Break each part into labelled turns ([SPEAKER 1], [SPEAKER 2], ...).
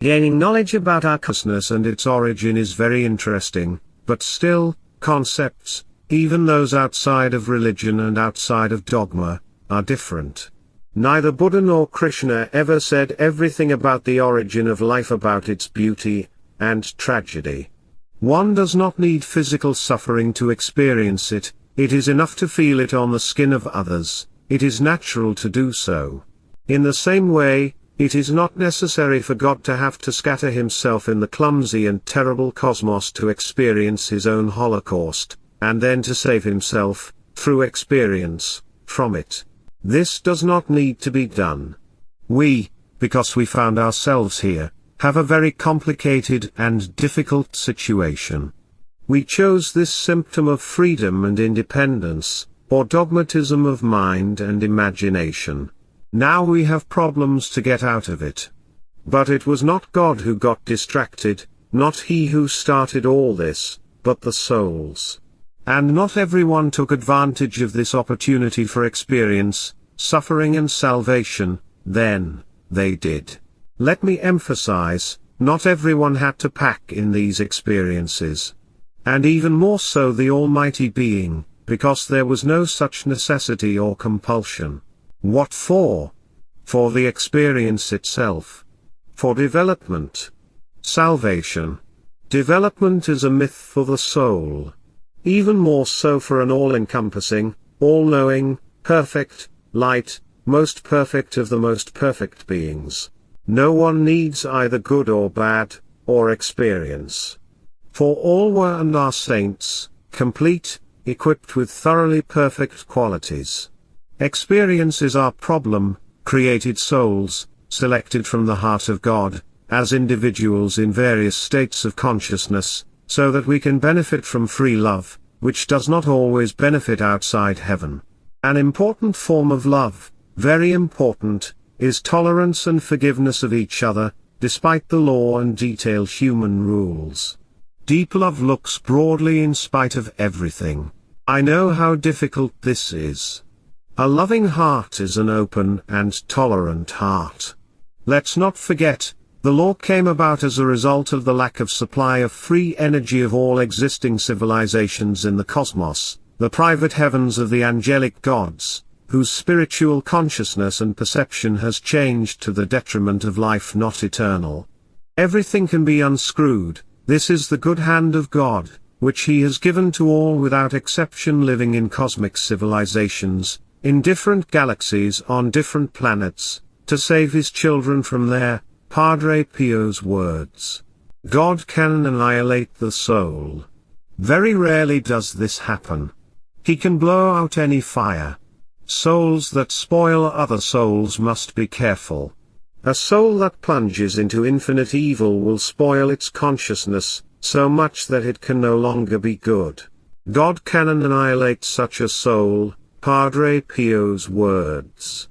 [SPEAKER 1] Gaining knowledge about our consciousness and its origin is very interesting, but still, concepts, even those outside of religion and outside of dogma, are different. Neither Buddha nor Krishna ever said everything about the origin of life, about its beauty and tragedy. One does not need physical suffering to experience it, it is enough to feel it on the skin of others, it is natural to do so. In the same way, it is not necessary for God to have to scatter himself in the clumsy and terrible cosmos to experience his own Holocaust, and then to save himself, through experience, from it. This does not need to be done. We, because we found ourselves here, have a very complicated and difficult situation. We chose this symptom of freedom and independence, or dogmatism of mind and imagination. Now we have problems to get out of it. But it was not God who got distracted, not he who started all this, but the souls. And not everyone took advantage of this opportunity for experience, suffering and salvation, then, they did. Let me emphasize, not everyone had to pack in these experiences. And even more so the Almighty Being, because there was no such necessity or compulsion. What for? For the experience itself. For development. Salvation. Development is a myth for the soul. Even more so for an all-encompassing, all-knowing, perfect, light, most perfect of the most perfect beings. No one needs either good or bad, or experience. For all were and are saints, complete, equipped with thoroughly perfect qualities. Experience is our problem, created souls, selected from the heart of God, as individuals in various states of consciousness, so that we can benefit from free love, which does not always benefit outside heaven. An important form of love, very important, is tolerance and forgiveness of each other, despite the law and detailed human rules. Deep love looks broadly in spite of everything. I know how difficult this is. A loving heart is an open and tolerant heart. Let's not forget, the law came about as a result of the lack of supply of free energy of all existing civilizations in the cosmos, the private heavens of the angelic gods, whose spiritual consciousness and perception has changed to the detriment of life not eternal. Everything can be unscrewed, this is the good hand of God, which he has given to all without exception living in cosmic civilizations, in different galaxies on different planets, to save his children from their, Padre Pio's words. God can annihilate the soul. Very rarely does this happen. He can blow out any fire. Souls that spoil other souls must be careful. A soul that plunges into infinite evil will spoil its consciousness, so much that it can no longer be good. God can annihilate such a soul, Padre Pio's words.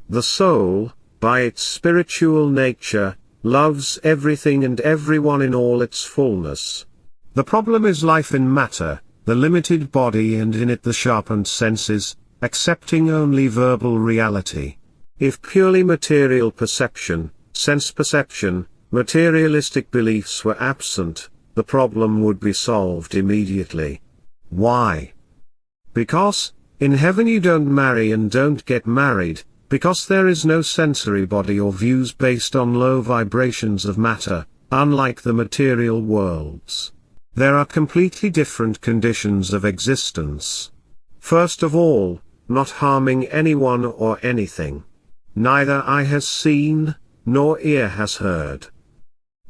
[SPEAKER 1] The soul, by its spiritual nature, loves everything and everyone in all its fullness. The problem is life in matter, the limited body and in it the sharpened senses, accepting only verbal reality. If purely material perception, sense perception, materialistic beliefs were absent, the problem would be solved immediately. Why? Because, in heaven you don't marry and don't get married, because there is no sensory body or views based on low vibrations of matter, unlike the material worlds. There are completely different conditions of existence. First of all, not harming anyone or anything. Neither eye has seen, nor ear has heard.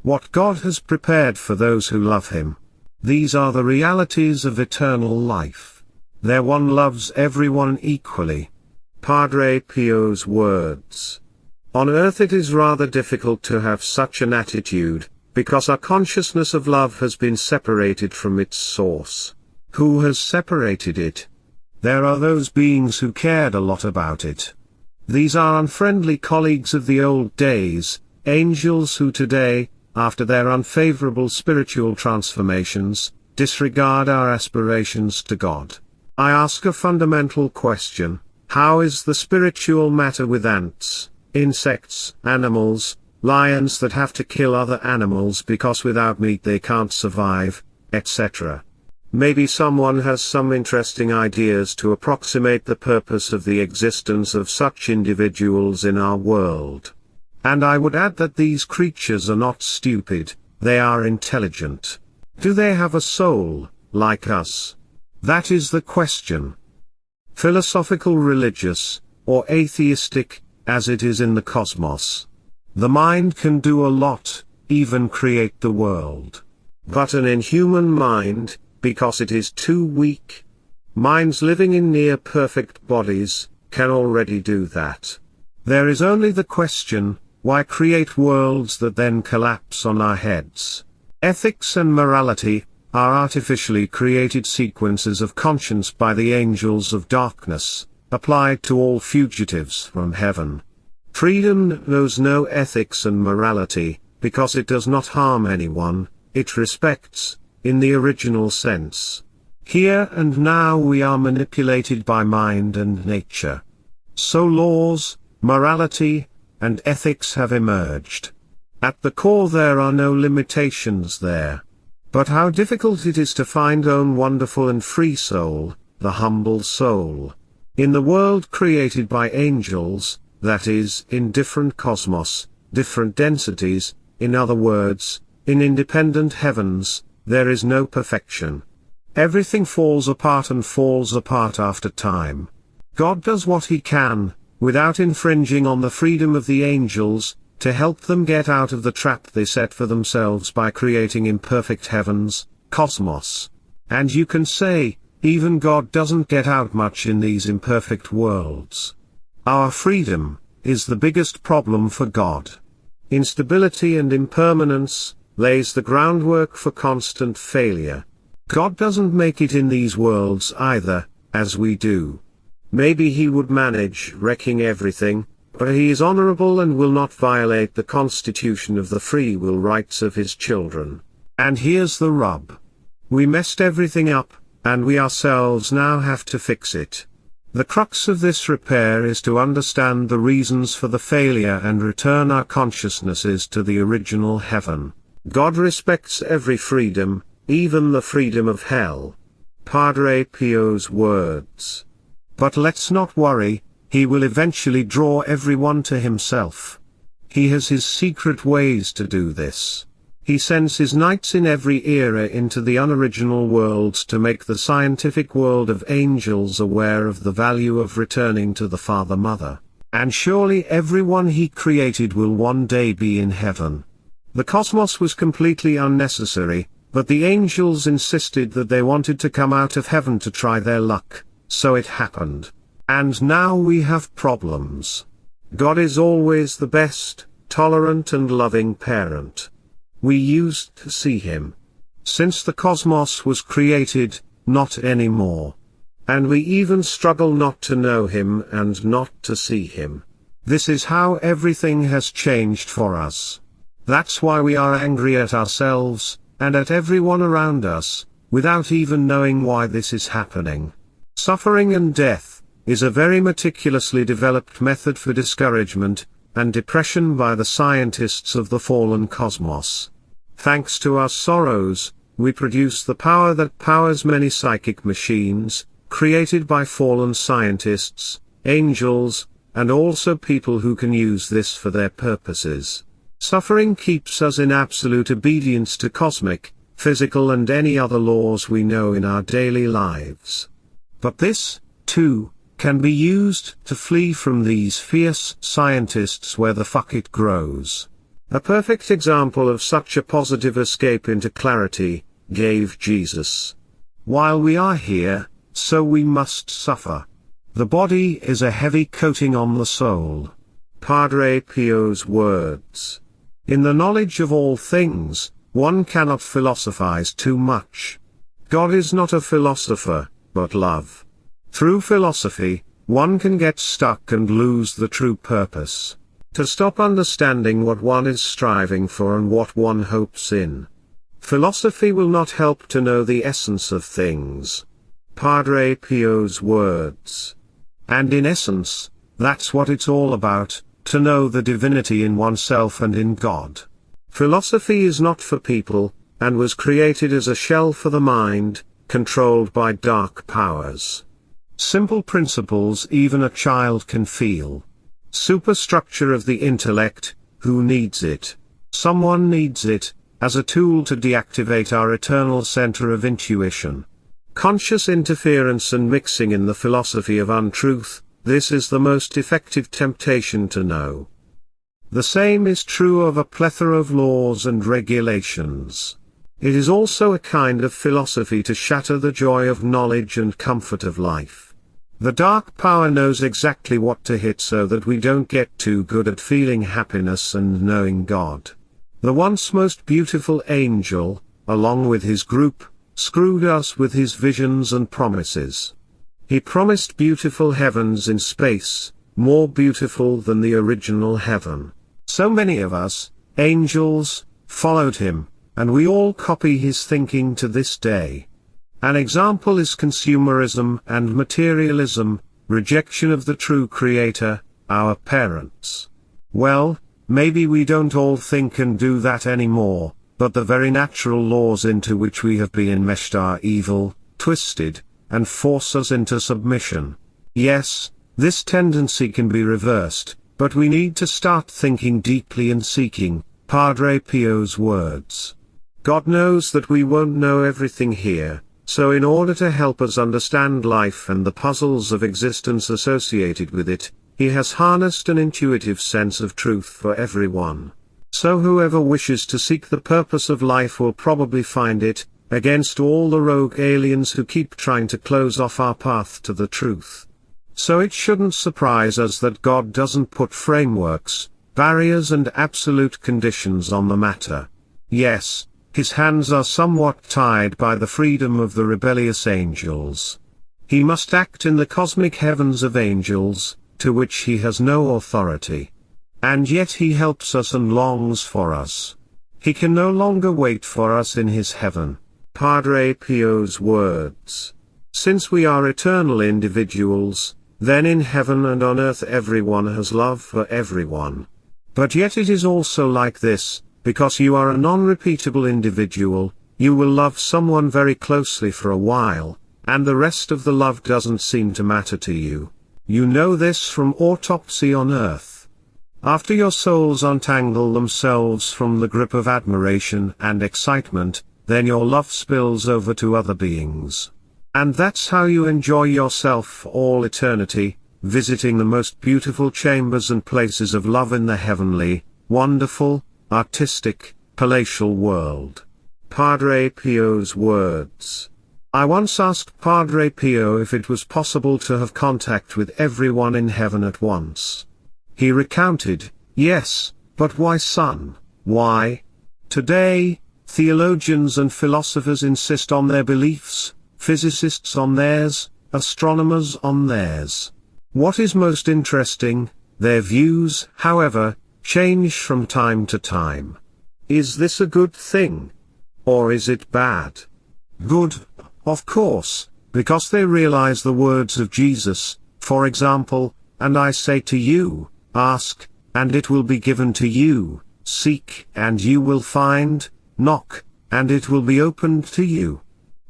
[SPEAKER 1] What God has prepared for those who love him. These are the realities of eternal life. There one loves everyone equally. Padre Pio's words. On earth it is rather difficult to have such an attitude, because our consciousness of love has been separated from its source. Who has separated it? There are those beings who cared a lot about it. These are unfriendly colleagues of the old days, angels who today, after their unfavorable spiritual transformations, disregard our aspirations to God. I ask a fundamental question: how is the spiritual matter with ants, insects, animals, lions that have to kill other animals because without meat they can't survive, etc. Maybe someone has some interesting ideas to approximate the purpose of the existence of such individuals in our world. And I would add that these creatures are not stupid, they are intelligent. Do they have a soul, like us? That is the question. Philosophical, religious, or atheistic, as it is in the cosmos. The mind can do a lot, even create the world. But an inhuman mind, because it is too weak. Minds living in near-perfect bodies, can already do that. There is only the question, why create worlds that then collapse on our heads? Ethics and morality are artificially created sequences of conscience by the angels of darkness, applied to all fugitives from heaven. Freedom knows no ethics and morality, because it does not harm anyone, it respects, in the original sense. Here and now we are manipulated by mind and nature. So laws, morality, and ethics have emerged. At the core there are no limitations there. But how difficult it is to find own wonderful and free soul, the humble soul. In the world created by angels, that is, in different cosmos, different densities, in other words, in independent heavens, there is no perfection. Everything falls apart and falls apart after time. God does what he can, without infringing on the freedom of the angels, to help them get out of the trap they set for themselves by creating imperfect heavens, cosmos. And you can say, even God doesn't get out much in these imperfect worlds. Our freedom is the biggest problem for God. Instability and impermanence lays the groundwork for constant failure. God doesn't make it in these worlds either, as we do. Maybe he would manage wrecking everything, but he is honorable and will not violate the constitution of the free will rights of his children. And here's the rub. We messed everything up, and we ourselves now have to fix it. The crux of this repair is to understand the reasons for the failure and return our consciousnesses to the original heaven. God respects every freedom, even the freedom of hell. Padre Pio's words. But let's not worry, he will eventually draw everyone to himself. He has his secret ways to do this. He sends his knights in every era into the unoriginal worlds to make the scientific world of angels aware of the value of returning to the Father-Mother. And surely everyone he created will one day be in heaven. The cosmos was completely unnecessary, but the angels insisted that they wanted to come out of heaven to try their luck, so it happened. And now we have problems. God is always the best, tolerant and loving parent. We used to see him. Since the cosmos was created, not anymore. And we even struggle not to know him and not to see him. This is how everything has changed for us. That's why we are angry at ourselves, and at everyone around us, without even knowing why this is happening. Suffering and death is a very meticulously developed method for discouragement and depression by the scientists of the fallen cosmos. Thanks to our sorrows, we produce the power that powers many psychic machines, created by fallen scientists, angels, and also people who can use this for their purposes. Suffering keeps us in absolute obedience to cosmic, physical and any other laws we know in our daily lives. But this, too, can be used to flee from these fierce scientists where the fuck it grows. A perfect example of such a positive escape into clarity, gave Jesus. While we are here, so we must suffer. The body is a heavy coating on the soul. Padre Pio's words. In the knowledge of all things, one cannot philosophize too much. God is not a philosopher, but love. Through philosophy, one can get stuck and lose the true purpose. To stop understanding what one is striving for and what one hopes in. Philosophy will not help to know the essence of things. Padre Pio's words. And in essence, that's what it's all about, to know the divinity in oneself and in God. Philosophy is not for people, and was created as a shell for the mind, controlled by dark powers. Simple principles even a child can feel. Superstructure of the intellect, who needs it? Someone needs it, as a tool to deactivate our eternal center of intuition. Conscious interference and mixing in the philosophy of untruth, this is the most effective temptation to know. The same is true of a plethora of laws and regulations. It is also a kind of philosophy to shatter the joy of knowledge and comfort of life. The dark power knows exactly what to hit so that we don't get too good at feeling happiness and knowing God. The once most beautiful angel, along with his group, screwed us with his visions and promises. He promised beautiful heavens in space, more beautiful than the original heaven. So many of us, angels, followed him, and we all copy his thinking to this day. An example is consumerism and materialism, rejection of the true creator, our parents. Well, maybe we don't all think and do that anymore, but the very natural laws into which we have been enmeshed are evil, twisted, and force us into submission. Yes, this tendency can be reversed, but we need to start thinking deeply and seeking, Padre Pio's words. God knows that we won't know everything here, so in order to help us understand life and the puzzles of existence associated with it, he has harnessed an intuitive sense of truth for everyone. So whoever wishes to seek the purpose of life will probably find it, against all the rogue aliens who keep trying to close off our path to the truth. So it shouldn't surprise us that God doesn't put frameworks, barriers and absolute conditions on the matter. Yes, his hands are somewhat tied by the freedom of the rebellious angels. He must act in the cosmic heavens of angels, to which he has no authority. And yet he helps us and longs for us. He can no longer wait for us in his heaven. Padre Pio's words. Since we are eternal individuals, then in heaven and on earth everyone has love for everyone. But yet it is also like this, because you are a non-repeatable individual, you will love someone very closely for a while, and the rest of the love doesn't seem to matter to you. You know this from autopsy on earth. After your souls untangle themselves from the grip of admiration and excitement, then your love spills over to other beings. And that's how you enjoy yourself for all eternity, visiting the most beautiful chambers and places of love in the heavenly, wonderful, artistic, palatial world. Padre Pio's words. I once asked Padre Pio if it was possible to have contact with everyone in heaven at once. He recounted, "Yes, but why, son? Why? Today, theologians and philosophers insist on their beliefs, physicists on theirs, astronomers on theirs. What is most interesting, their views, however, change from time to time. Is this a good thing? Or is it bad? Good, of course, because they realize the words of Jesus, for example, and I say to you, ask, and it will be given to you, seek, and you will find, knock, and it will be opened to you.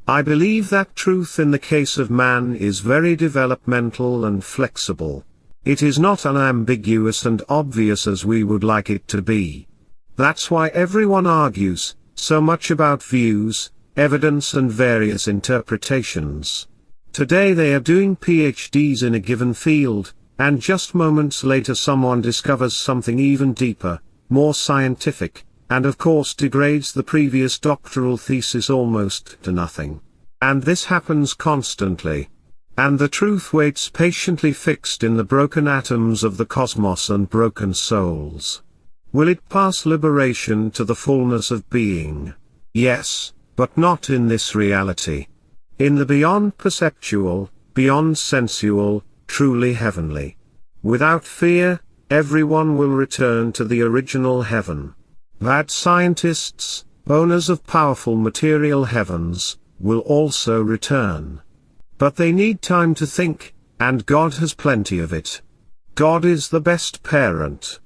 [SPEAKER 1] I believe that truth in the case of man is very developmental and flexible. It is not unambiguous and obvious as we would like it to be. That's why everyone argues so much about views, evidence and various interpretations. Today they are doing PhDs in a given field, and just moments later someone discovers something even deeper, more scientific, and of course degrades the previous doctoral thesis almost to nothing. And this happens constantly. And the truth waits patiently fixed in the broken atoms of the cosmos and broken souls. Will it pass liberation to the fullness of being? Yes, but not in this reality. In the beyond perceptual, beyond sensual, truly heavenly. Without fear, everyone will return to the original heaven. Bad scientists, owners of powerful material heavens, will also return. But they need time to think, and God has plenty of it. God is the best parent.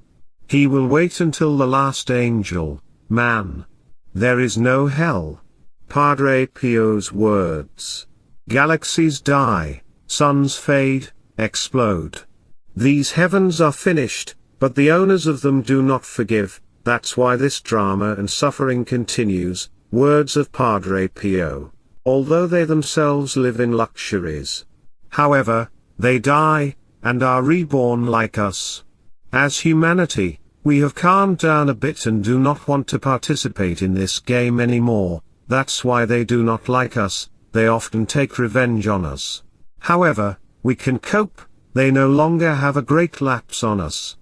[SPEAKER 1] He will wait until the last angel, man. There is no hell. Padre Pio's words. Galaxies die, suns fade, explode. These heavens are finished, but the owners of them do not forgive. That's why this drama and suffering continues. Words of Padre Pio. Although they themselves live in luxuries. However, they die, and are reborn like us. As humanity, we have calmed down a bit and do not want to participate in this game anymore. That's why they do not like us. They often take revenge on us. However, we can cope. They no longer have a great lapse on us.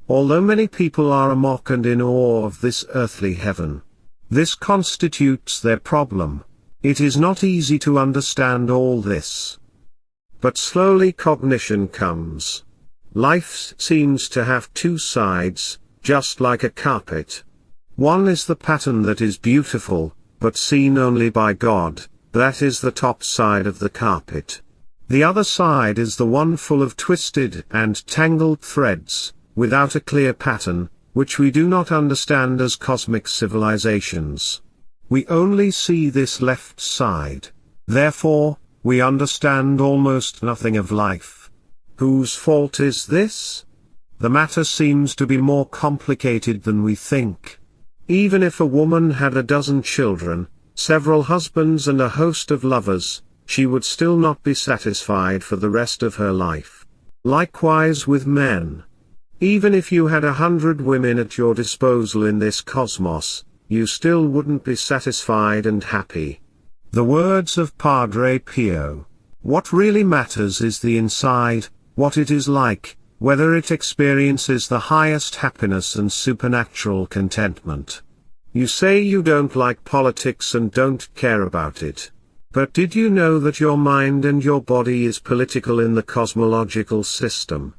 [SPEAKER 1] Although many people are amok and in awe of this earthly heaven, this constitutes their problem. It is not easy to understand all this. But slowly cognition comes. Life seems to have two sides, just like a carpet. One is the pattern that is beautiful, but seen only by God. That is the top side of the carpet. The other side is the one full of twisted and tangled threads, without a clear pattern, which we do not understand as cosmic civilizations. We only see this left side. Therefore, we understand almost nothing of life. Whose fault is this? The matter seems to be more complicated than we think. Even if a woman had a dozen children, several husbands and a host of lovers, she would still not be satisfied for the rest of her life. Likewise with men. Even if you had 100 women at your disposal in this cosmos, you still wouldn't be satisfied and happy. The words of Padre Pio. What really matters is the inside, what it is like, whether it experiences the highest happiness and supernatural contentment. You say you don't like politics and don't care about it. But did you know that your mind and your body is political in the cosmological system?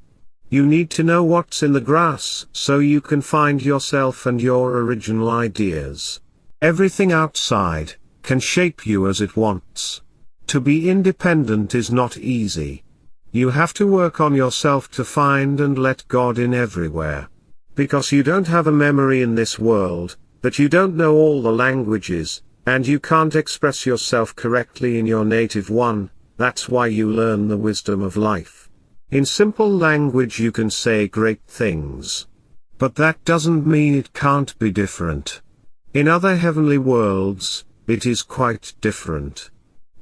[SPEAKER 1] You need to know what's in the grass so you can find yourself and your original ideas. Everything outside can shape you as it wants. To be independent is not easy. You have to work on yourself to find and let God in everywhere. Because you don't have a memory in this world, that you don't know all the languages, and you can't express yourself correctly in your native one, that's why you learn the wisdom of life. In simple language you can say great things. But that doesn't mean it can't be different. In other heavenly worlds, it is quite different.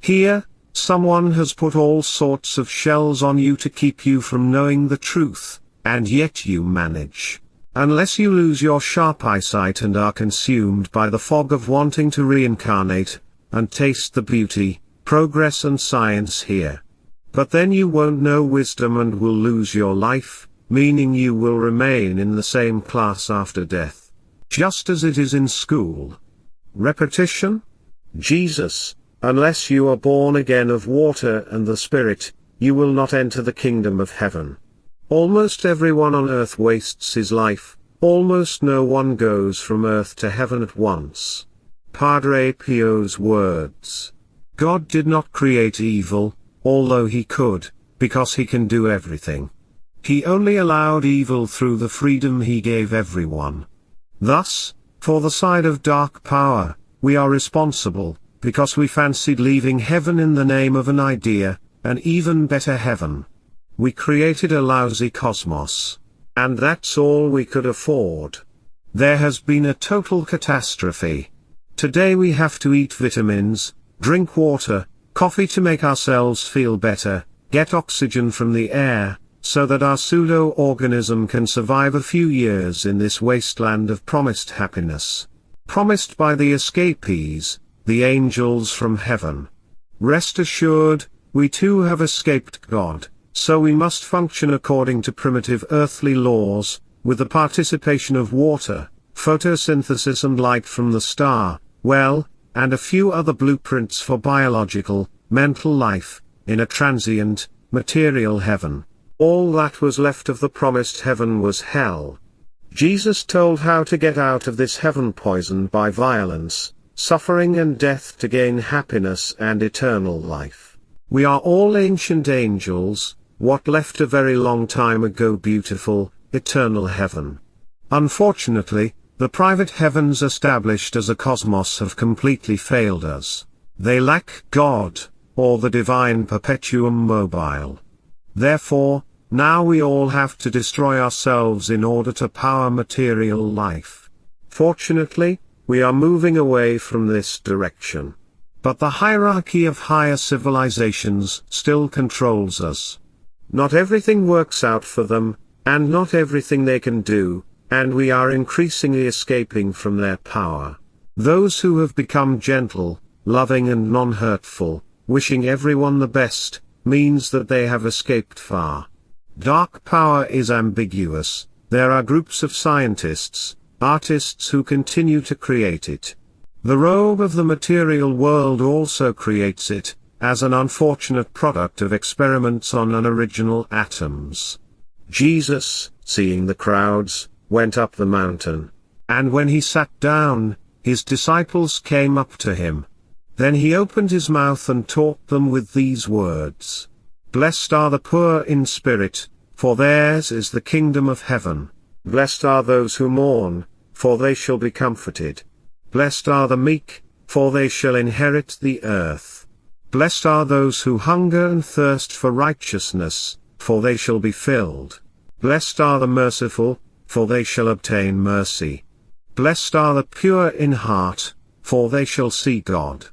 [SPEAKER 1] Here, someone has put all sorts of shells on you to keep you from knowing the truth, and yet you manage. Unless you lose your sharp eyesight and are consumed by the fog of wanting to reincarnate, and taste the beauty, progress and science here. But then you won't know wisdom and will lose your life, meaning you will remain in the same class after death. Just as it is in school. Repetition? Jesus, unless you are born again of water and the Spirit, you will not enter the kingdom of heaven. Almost everyone on earth wastes his life, almost no one goes from earth to heaven at once. Padre Pio's words. God did not create evil, although he could, because he can do everything. He only allowed evil through the freedom he gave everyone. Thus, for the side of dark power, we are responsible, because we fancied leaving heaven in the name of an idea, an even better heaven. We created a lousy cosmos. And that's all we could afford. There has been a total catastrophe. Today we have to eat vitamins, drink water, coffee to make ourselves feel better, get oxygen from the air, so that our pseudo-organism can survive a few years in this wasteland of promised happiness. Promised by the escapees, the angels from heaven. Rest assured, we too have escaped God. So we must function according to primitive earthly laws, with the participation of water, photosynthesis and light from the star, well, and a few other blueprints for biological, mental life, in a transient, material heaven. All that was left of the promised heaven was hell. Jesus told how to get out of this heaven poisoned by violence, suffering and death to gain happiness and eternal life. We are all ancient angels, what left a very long time ago beautiful, eternal heaven. Unfortunately, the private heavens established as a cosmos have completely failed us. They lack God, or the divine perpetuum mobile. Therefore, now we all have to destroy ourselves in order to power material life. Fortunately, we are moving away from this direction. But the hierarchy of higher civilizations still controls us. Not everything works out for them, and not everything they can do, and we are increasingly escaping from their power. Those who have become gentle, loving and non-hurtful, wishing everyone the best, means that they have escaped far. Dark power is ambiguous. There are groups of scientists, artists who continue to create it. The robe of the material world also creates it, as an unfortunate product of experiments on unoriginal atoms. Jesus, seeing the crowds, went up the mountain. And when he sat down, his disciples came up to him. Then he opened his mouth and taught them with these words. Blessed are the poor in spirit, for theirs is the kingdom of heaven. Blessed are those who mourn, for they shall be comforted. Blessed are the meek, for they shall inherit the earth. Blessed are those who hunger and thirst for righteousness, for they shall be filled. Blessed are the merciful, for they shall obtain mercy. Blessed are the pure in heart, for they shall see God.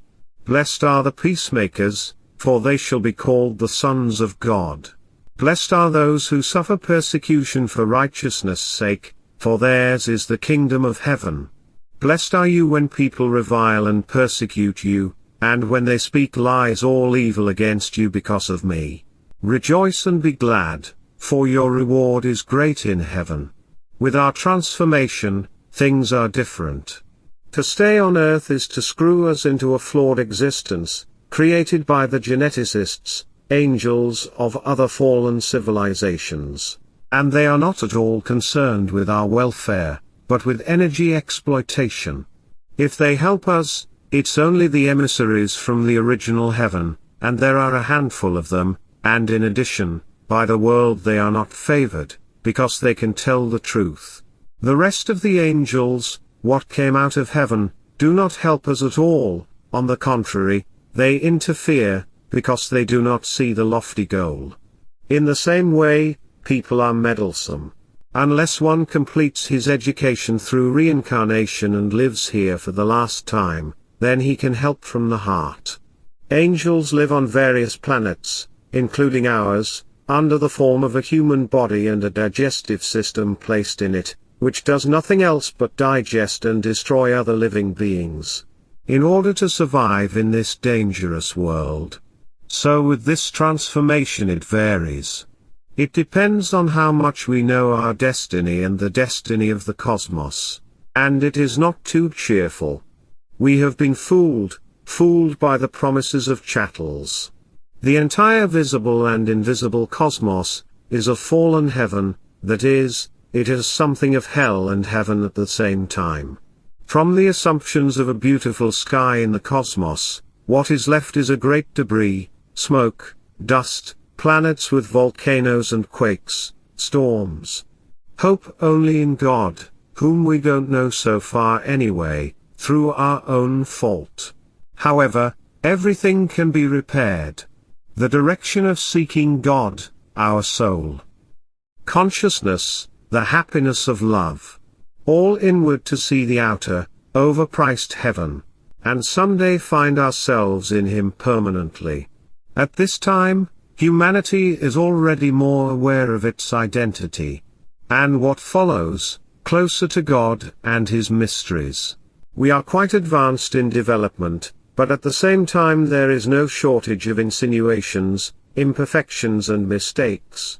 [SPEAKER 1] Blessed are the peacemakers, for they shall be called the sons of God. Blessed are those who suffer persecution for righteousness' sake, for theirs is the kingdom of heaven. Blessed are you when people revile and persecute you, and when they speak lies all evil against you because of me. Rejoice and be glad, for your reward is great in heaven. With our transformation, things are different. To stay on earth is to screw us into a flawed existence, created by the geneticists, angels of other fallen civilizations. And they are not at all concerned with our welfare, but with energy exploitation. If they help us, it's only the emissaries from the original heaven, and there are a handful of them, and in addition, by the world they are not favored, because they can tell the truth. The rest of the angels, what came out of heaven, do not help us at all, on the contrary, they interfere, because they do not see the lofty goal. In the same way, people are meddlesome. Unless one completes his education through reincarnation and lives here for the last time, then he can help from the heart. Angels live on various planets, including ours, under the form of a human body and a digestive system placed in it, which does nothing else but digest and destroy other living beings, in order to survive in this dangerous world. So with this transformation it varies. It depends on how much we know our destiny and the destiny of the cosmos. And it is not too cheerful. We have been fooled by the promises of chattels. The entire visible and invisible cosmos is a fallen heaven, that is, it has something of hell and heaven at the same time. From the assumptions of a beautiful sky in the cosmos, what is left is a great debris, smoke, dust, planets with volcanoes and quakes, storms. Hope only in God, whom we don't know so far anyway, through our own fault. However, everything can be repaired. The direction of seeking God, our soul. Consciousness, the happiness of love. All inward to see the outer, overpriced heaven. And someday find ourselves in Him permanently. At this time, humanity is already more aware of its identity. And what follows, closer to God and His mysteries. We are quite advanced in development, but at the same time there is no shortage of insinuations, imperfections and mistakes.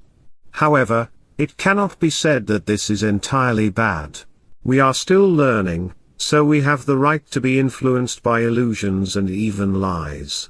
[SPEAKER 1] However, it cannot be said that this is entirely bad. We are still learning, so we have the right to be influenced by illusions and even lies.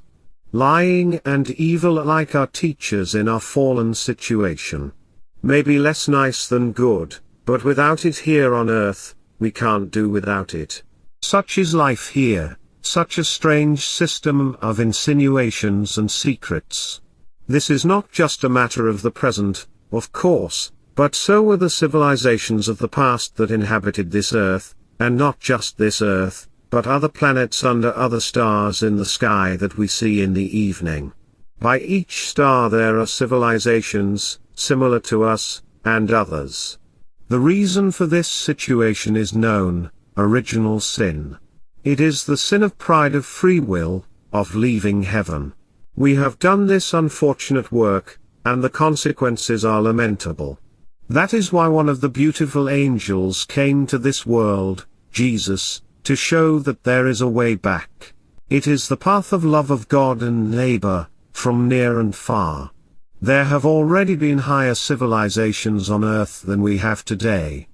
[SPEAKER 1] Lying and evil alike are teachers in our fallen situation. Maybe less nice than good, but without it here on earth, we can't do without it. Such is life here, such a strange system of insinuations and secrets. This is not just a matter of the present, of course, but so were the civilizations of the past that inhabited this earth, and not just this earth, but other planets under other stars in the sky that we see in the evening. By each star there are civilizations, similar to us, and others. The reason for this situation is known: original sin. It is the sin of pride, of free will, of leaving heaven. We have done this unfortunate work, and the consequences are lamentable. That is why one of the beautiful angels came to this world, Jesus, to show that there is a way back. It is the path of love of God and neighbor, from near and far. There have already been higher civilizations on earth than we have today.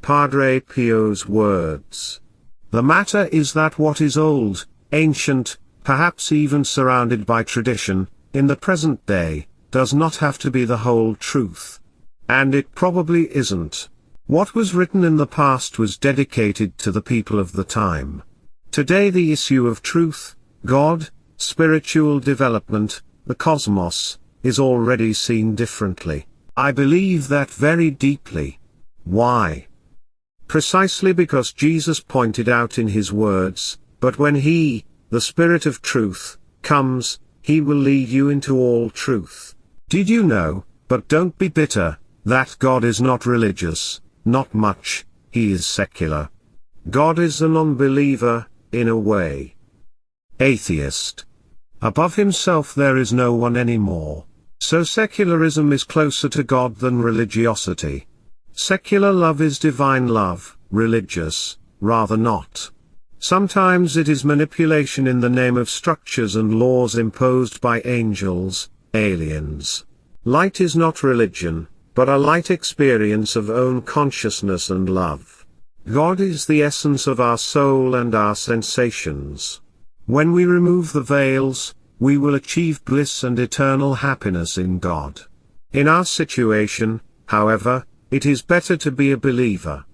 [SPEAKER 1] Padre Pio's words. The matter is that what is old, ancient, perhaps even surrounded by tradition, in the present day, does not have to be the whole truth. And it probably isn't. What was written in the past was dedicated to the people of the time. Today the issue of truth, God, spiritual development, the cosmos, is already seen differently. I believe that very deeply. Why? Precisely because Jesus pointed out in his words, "But when he, the Spirit of truth, comes, he will lead you into all truth." Did you know, but don't be bitter, that God is not religious? Not much, he is secular. God is a non-believer, in a way. Atheist. Above himself there is no one anymore. So secularism is closer to God than religiosity. Secular love is divine love, religious, rather not. Sometimes it is manipulation in the name of structures and laws imposed by angels, aliens. Light is not religion, but a light experience of own consciousness and love. God is the essence of our soul and our sensations. When we remove the veils, we will achieve bliss and eternal happiness in God. In our situation, however, it is better to be a believer.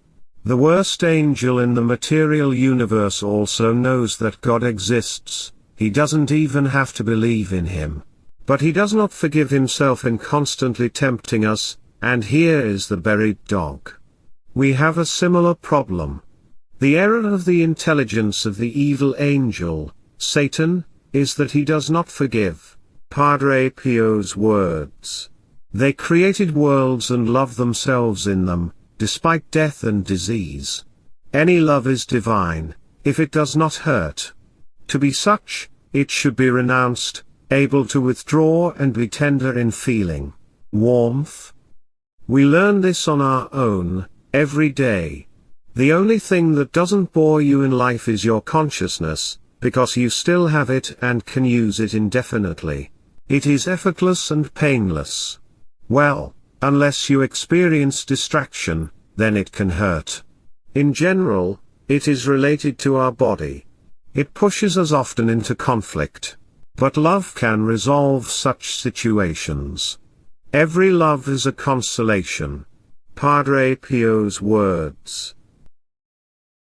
[SPEAKER 1] The worst angel in the material universe also knows that God exists. He doesn't even have to believe in him. But he does not forgive himself in constantly tempting us, and here is the buried dog. We have a similar problem. The error of the intelligence of the evil angel, Satan, is that he does not forgive. Padre Pio's words. They created worlds and love themselves in them, despite death and disease. Any love is divine, if it does not hurt. To be such, it should be renounced, able to withdraw and be tender in feeling. Warmth. We learn this on our own, every day. The only thing that doesn't bore you in life is your consciousness, because you still have it and can use it indefinitely. It is effortless and painless. Well, unless you experience distraction, then it can hurt. In general, it is related to our body. It pushes us often into conflict. But love can resolve such situations. Every love is a consolation. Padre Pio's words.